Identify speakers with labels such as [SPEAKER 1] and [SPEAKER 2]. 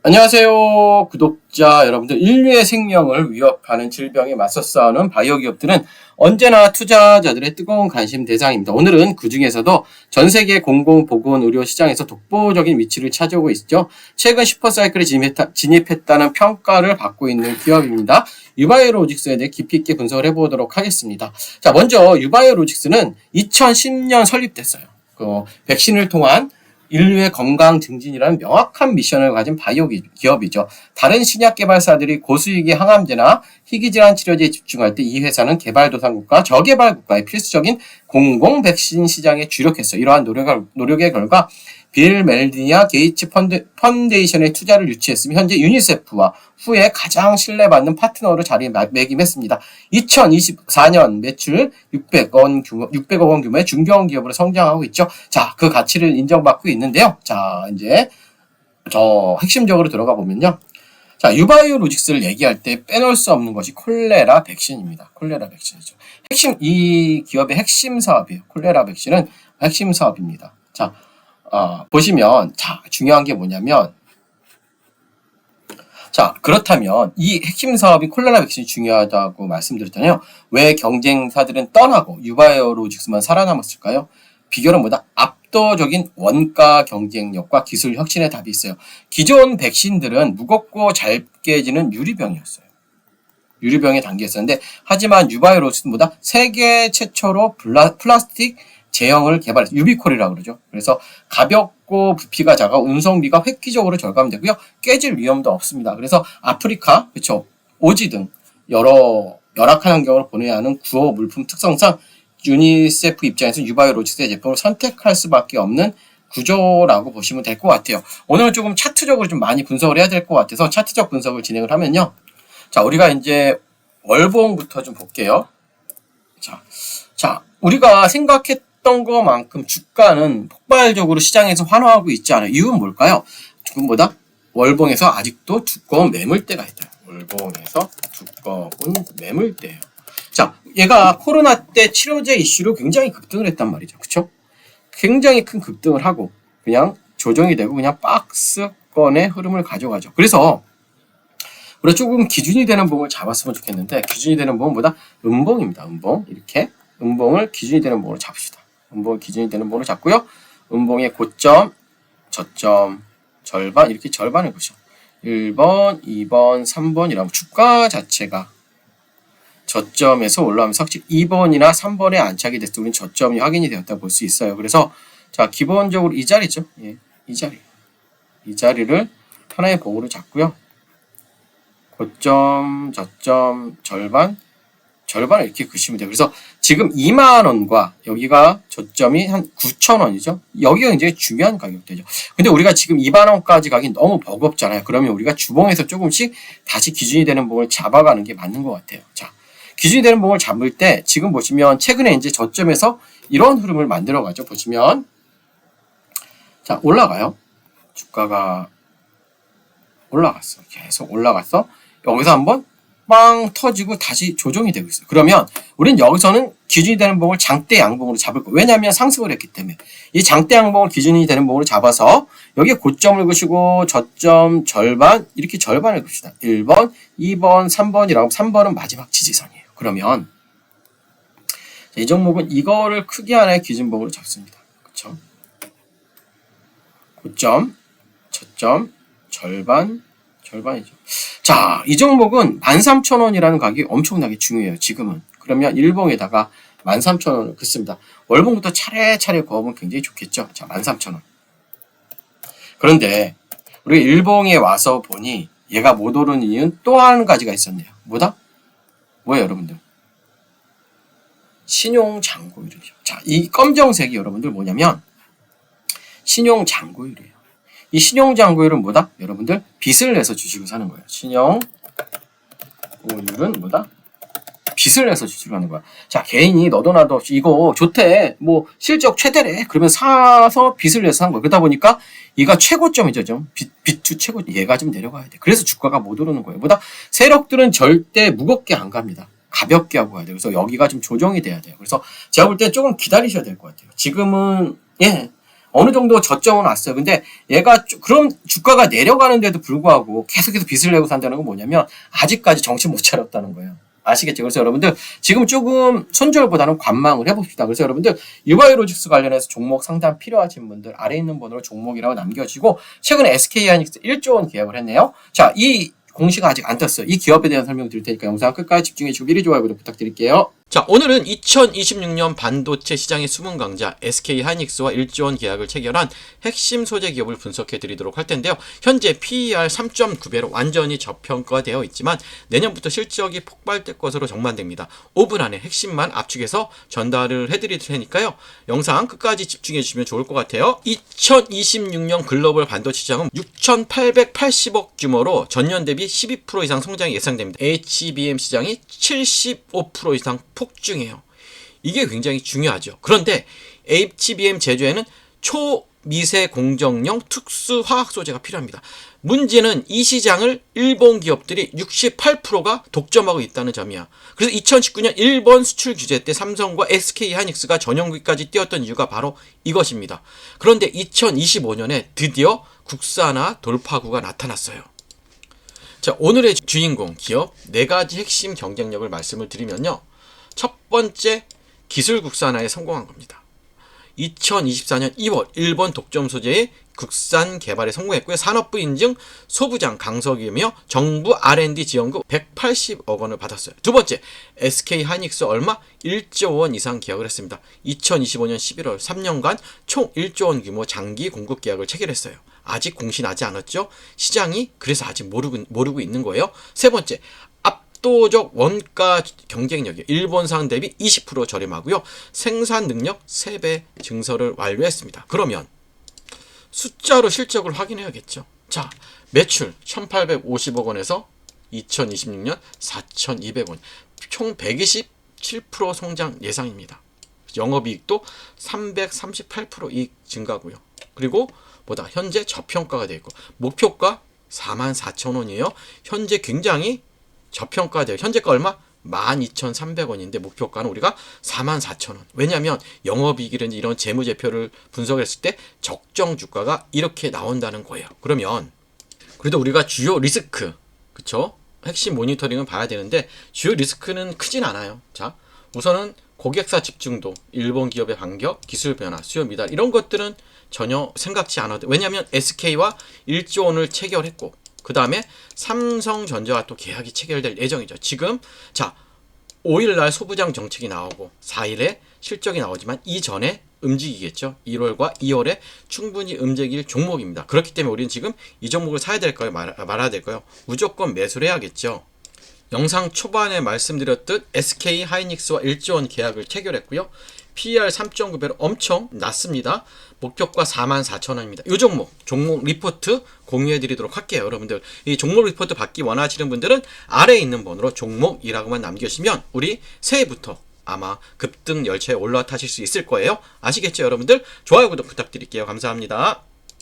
[SPEAKER 1] 안녕하세요, 구독자 여러분들. 인류의 생명을 위협하는 질병에 맞서 싸우는 바이오 기업들은 언제나 투자자들의 뜨거운 관심 대상입니다. 오늘은 그 중에서도 전 세계 공공보건의료 시장에서 독보적인 위치를 차지하고 있죠. 최근 슈퍼사이클에 진입했다는 평가를 받고 있는 기업입니다. 유바이오로직스에 대해 깊이 있게 분석을 해보도록 하겠습니다. 자, 먼저 유바이오로직스는 2010년 설립됐어요. 백신을 통한 인류의 건강 증진이라는 명확한 미션을 가진 바이오 기업이죠. 다른 신약 개발사들이 고수익의 항암제나 희귀질환 치료제에 집중할 때 이 회사는 개발도상국과 저개발국가의 필수적인 공공 백신 시장에 주력했어요. 이러한 노력의 결과 빌 멜디냐 게이츠 펀데이션의 투자를 유치했으며 현재 유니세프와 후에 가장 신뢰받는 파트너로 자리매김했습니다. 2024년 매출 600억 원 규모의 중견 기업으로 성장하고 있죠. 자, 그 가치를 인정받고 있는데요. 자, 이제 핵심적으로 들어가 보면요. 자, 유바이오로직스를 얘기할 때 빼놓을 수 없는 것이 콜레라 백신입니다. 콜레라 백신이죠. 이 기업의 핵심 사업이에요. 콜레라 백신은 핵심 사업입니다. 자, 보시면, 자, 중요한 게 뭐냐면, 자, 그렇다면 이 핵심 사업이 콜레라 백신이 중요하다고 말씀드렸잖아요. 왜 경쟁사들은 떠나고 유바이오로직스만 살아남았을까요? 비결은 뭐다? 압도적인 원가 경쟁력과 기술 혁신의 답이 있어요. 기존 백신들은 무겁고 잘 깨지는 유리병이었어요. 유리병에 담겼었는데, 하지만 유바이오로직스보다 세계 최초로 플라스틱 제형을 개발했어요. 유비콜이라고 그러죠. 그래서 가볍고 부피가 작아 운송비가 획기적으로 절감되고요. 깨질 위험도 없습니다. 그래서 아프리카, 그렇죠, 오지 등 여러 열악한 환경을 보내야 하는 구호 물품 특성상 유니세프 입장에서 유바이오로직스의 제품을 선택할 수밖에 없는 구조라고 보시면 될 것 같아요. 오늘은 조금 차트적으로 좀 많이 분석을 해야 될 것 같아서 차트적 분석을 진행을 하면요. 자, 우리가 이제 월봉부터 좀 볼게요. 자, 우리가 생각했던 것만큼 주가는 폭발적으로 시장에서 환호하고 있지 않아요. 이유는 뭘까요? 지금보다 월봉에서 아직도 두꺼운 매물대가 있다. 월봉에서 두꺼운 매물대예요. 자, 얘가 코로나 때 치료제 이슈로 굉장히 급등을 했단 말이죠. 그쵸? 굉장히 큰 급등을 하고 그냥 조정이 되고 그냥 박스권의 흐름을 가져가죠. 그래서 우리가 조금 기준이 되는 봉을 잡았으면 좋겠는데, 기준이 되는 봉은 뭐다? 음봉입니다. 음봉. 이렇게 음봉을 기준이 되는 봉으로 잡읍시다. 음봉을 기준이 되는 봉으로 잡고요. 음봉의 고점, 저점, 절반, 이렇게 절반을 보죠. 1번, 2번, 3번이라면 주가 자체가 저점에서 올라오면서 확실히 2번이나 3번에 안착이 됐을 때 우리는 저점이 확인이 되었다고 볼 수 있어요. 그래서 자, 기본적으로 이 자리죠. 예, 이 자리. 이 자리를 하나의 봉으로 잡고요. 고점, 저점, 절반을 이렇게 그시면 돼요. 그래서 지금 2만원과 여기가 저점이 한 9,000원이죠. 여기가 굉장히 중요한 가격대죠. 근데 우리가 지금 2만원까지 가긴 너무 버겁잖아요. 그러면 우리가 주봉에서 조금씩 다시 기준이 되는 봉을 잡아가는 게 맞는 것 같아요. 자, 기준이 되는 봉을 잡을 때 지금 보시면 최근에 이제 저점에서 이런 흐름을 만들어가죠. 보시면, 자, 올라가요. 주가가 올라갔어. 계속 올라갔어. 여기서 한번 빵 터지고 다시 조정이 되고 있어요. 그러면 우린 여기서는 기준이 되는 봉을 장대 양봉으로 잡을 거예요. 왜냐하면 상승을 했기 때문에. 이 장대 양봉을 기준이 되는 봉으로 잡아서 여기에 고점을 그시고 저점 절반, 이렇게 절반을 봅시다. 1번, 2번, 3번이라고. 3번은 마지막 지지선이에요. 그러면 이 종목은 이거를 크게 하나의 기준봉으로 잡습니다. 그렇죠? 고점, 저점, 절반이죠. 자, 이 종목은 13,000원이라는 가격이 엄청나게 중요해요. 지금은. 그러면 일봉에다가 13,000원을 긋습니다. 월봉부터 차례차례 그어보면 굉장히 좋겠죠. 자, 13,000원. 그런데 우리가 일봉에 와서 보니 얘가 못 오르는 이유는 또 한 가지가 있었네요. 뭐다? 뭐예요, 여러분들? 신용잔고율이죠. 자, 이 검정색이 여러분들 뭐냐면 신용잔고율이에요. 이 신용잔고율은 뭐다? 여러분들 빚을 내서 주식을 사는 거예요. 신용고율은 뭐다? 빚을 내서 주식을 하는 거야. 자, 개인이 너도 나도 없이 이거 좋대, 뭐 실적 최대래, 그러면 사서 빚을 내서 산 거야. 그러다 보니까 얘가 최고점이죠. 좀 빚투 최고, 얘가 좀 내려가야 돼. 그래서 주가가 못 오르는 거예요. 뭐다? 세력들은 절대 무겁게 안 갑니다. 가볍게 하고 가야 돼요. 그래서 여기가 좀 조정이 돼야 돼요. 그래서 제가 볼 때 조금 기다리셔야 될 것 같아요. 지금은 어느 정도 저점은 왔어요. 근데 얘가 그럼 주가가 내려가는데도 불구하고 계속해서 빚을 내고 산다는 건 뭐냐면 아직까지 정신 못 차렸다는 거예요. 아시겠죠? 그래서 여러분들 지금 조금 손절보다는 관망을 해봅시다. 그래서 여러분들 유바이로직스 관련해서 종목 상담 필요하신 분들 아래 있는 번호로 종목이라고 남겨주시고 최근에 SK하이닉스 1조 원 계약을 했네요. 자, 이 공시가 아직 안 떴어요. 이 기업에 대한 설명 드릴 테니까 영상 끝까지 집중해주시고 미리 좋아요 구독 부탁드릴게요.
[SPEAKER 2] 자, 오늘은 2026년 반도체 시장의 숨은 강자 SK하이닉스와 1조 원 계약을 체결한 핵심 소재 기업을 분석해 드리도록 할 텐데요. 현재 PER 3.9배로 완전히 저평가되어 있지만 내년부터 실적이 폭발될 것으로 전망됩니다. 5분 안에 핵심만 압축해서 전달을 해드릴 테니까요. 영상 끝까지 집중해 주시면 좋을 것 같아요. 2026년 글로벌 반도체 시장은 6,880억 규모로 전년 대비 12% 이상 성장이 예상됩니다. HBM 시장이 75% 이상 폭증해요. 이게 굉장히 중요하죠. 그런데 HBM 제조에는 초미세 공정용 특수 화학 소재가 필요합니다. 문제는 이 시장을 일본 기업들이 68%가 독점하고 있다는 점이야. 그래서 2019년 일본 수출 규제 때 삼성과 SK하이닉스가 전용기까지 뛰었던 이유가 바로 이것입니다. 그런데 2025년에 드디어 국산화 돌파구가 나타났어요. 자, 오늘의 주인공 기업 4가지 핵심 경쟁력을 말씀을 드리면요. 첫 번째, 기술 국산화에 성공한 겁니다. 2024년 2월 일본 독점 소재의 국산 개발에 성공했고요. 산업부 인증 소부장 강석이며 정부 R&D 지원금 180억 원을 받았어요. 두 번째, SK하이닉스 얼마? 1조 원 이상 계약을 했습니다. 2025년 11월 3년간 총 1조 원 규모 장기 공급 계약을 체결했어요. 아직 공시 나지 않았죠? 시장이 그래서 아직 모르고 있는 거예요. 세 번째, 압도적 원가 경쟁력이 일본산 대비 20% 저렴하고요. 생산 능력 3배 증설을 완료했습니다. 그러면 숫자로 실적을 확인해야겠죠. 자, 매출 1,850억 원에서 2026년 4,200원, 총 127% 성장 예상입니다. 영업이익도 338% 이익 증가고요. 그리고 현재 저평가가 되어 있고 목표가 44,000원이에요. 현재 굉장히 저평가돼요. 현재가 얼마? 12,300원인데 목표가는 우리가 44,000원. 왜냐하면 영업이익이라든지 이런 재무제표를 분석했을 때 적정 주가가 이렇게 나온다는 거예요. 그러면 그래도 우리가 주요 리스크, 그쵸? 핵심 모니터링은 봐야 되는데 주요 리스크는 크진 않아요. 자, 우선은 고객사 집중도, 일본 기업의 반격, 기술 변화, 수요 미달 이런 것들은 전혀 생각지 않아도, 왜냐하면 SK와 1조 원을 체결했고 그 다음에 삼성전자와 또 계약이 체결될 예정이죠. 지금 자, 5일날 소부장 정책이 나오고 4일에 실적이 나오지만 이전에 움직이겠죠. 1월과 2월에 충분히 움직일 종목입니다. 그렇기 때문에 우리는 지금 이 종목을 사야 될까요? 말아야 될까요? 무조건 매수를 해야겠죠. 영상 초반에 말씀드렸듯 SK하이닉스와 1조 원 계약을 체결했고요. PER 3.9배로 엄청 낮습니다. 목표가 44,000원입니다. 이 종목 리포트 공유해 드리도록 할게요. 여러분들 이 종목 리포트 받기 원하시는 분들은 아래에 있는 번호로 종목이라고만 남겨주시면 우리 새해부터 아마 급등 열차에 올라타실 수 있을 거예요. 아시겠죠 여러분들? 좋아요 구독 부탁드릴게요. 감사합니다.